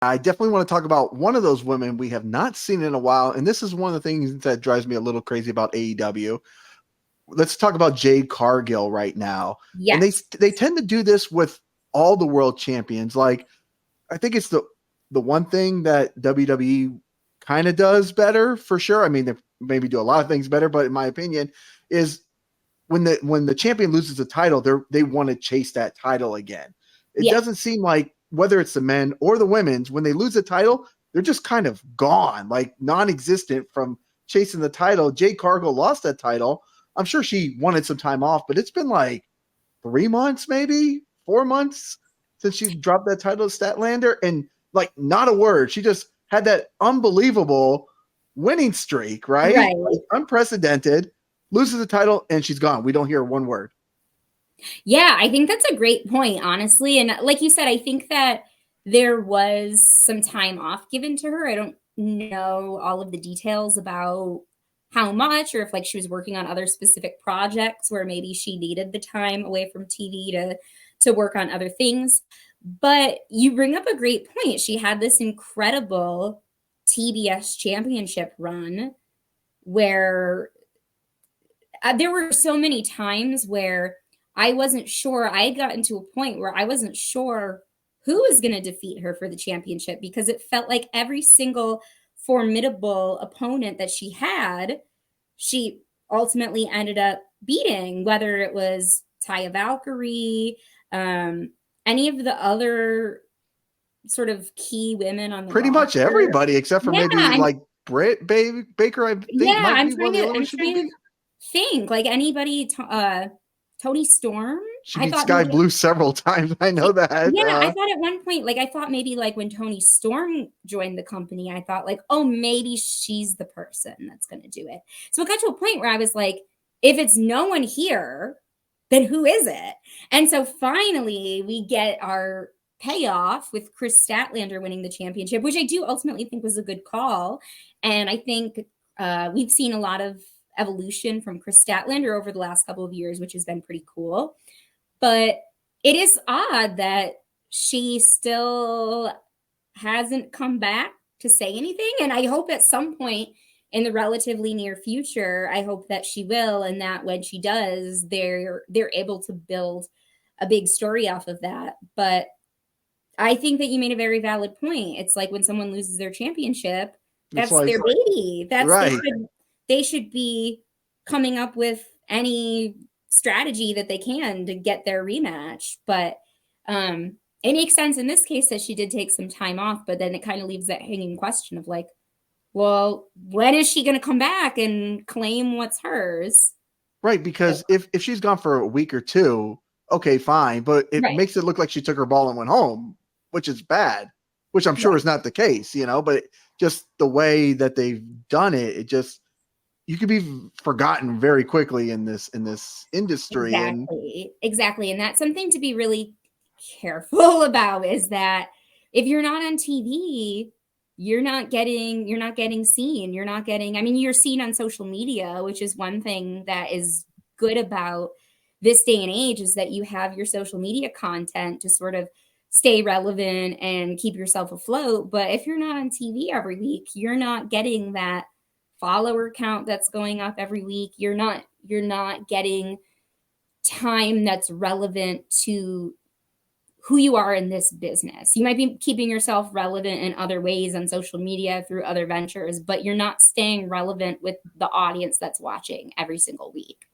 I definitely want to talk about one of those women we have not seen in a while. And this is one of the things that drives me a little crazy about AEW. Let's talk about Jade Cargil right now. And Yes. they tend to do this with all the world champions. Like, I think it's the one thing that WWE kind of does better for sure. I mean, they maybe do a lot of things better, but in my opinion, is when the champion loses the title, they want to chase that title again. It Yeah. doesn't seem like whether it's the men or the women's, when they lose the title, they're just kind of gone, like non-existent from chasing the title. Jade Cargill lost that title. I'm sure she wanted some time off, but it's been like 3 months, maybe 4 months since she dropped that title to Statlander, and like not a word. She just had that unbelievable winning streak, right? Right. Like, unprecedented. Loses the title and she's gone. We don't hear one word. Yeah, I think that's a great point, honestly. And like you said, I think that there was some time off given to her. I don't know all of the details about how much, or if like she was working on other specific projects where maybe she needed the time away from TV to work on other things. But you bring up a great point. She had this incredible TBS championship run where there were so many times where I wasn't sure. I had gotten to a point where I wasn't sure who was going to defeat her for the championship, because it felt like every single formidable opponent that she ultimately ended up beating, whether it was Taya Valkyrie, any of the other sort of key women on the Pretty much roster. everybody except for Yeah, maybe like Britt Baker, I think yeah, might be one of the other ones she did I'm trying beat. to think like anybody. Tony Storm. She I beat thought Sky maybe. Blue several times. I know that. Yeah, I thought at one point, like I thought maybe like when Tony Storm joined the company, I thought like, oh, maybe she's the person that's going to do it. So it got to a point where I was like, if it's no one here, then who is it? And so finally, we get our payoff with Kris Statlander winning the championship, which I do ultimately think was a good call. And I think we've seen a lot of evolution from Kris Statlander over the last couple of years, which has been pretty cool. But it is odd that she still hasn't come back to say anything. And I hope at some point in the relatively near future, I hope that she will, and that when she does, they're able to build a big story off of that. But I think that you made a very valid point. It's like when someone loses their championship, It's that's like, their baby. That's right. they should be coming up with any strategy that they can to get their rematch. But it makes sense in this case that she did take some time off, but then it kind of leaves that hanging question of like, well, when is she going to come back and claim what's hers? Right, because if she's gone for a week or two, okay, fine, but it Right. makes it look like she took her ball and went home, which is bad, which I'm sure Right. is not the case, but just the way that they've done it, it just you could be forgotten very quickly in this industry. And Exactly. And that's something to be really careful about, is that if you're not on TV, you're not getting seen. You're not getting, I mean, you're seen on social media, which is one thing that is good about this day and age, is that you have your social media content to sort of stay relevant and keep yourself afloat. But if you're not on TV every week, you're not getting that follower count that's going up every week. You're not getting time that's relevant to who you are in this business. You might be keeping yourself relevant in other ways on social media through other ventures, but you're not staying relevant with the audience that's watching every single week.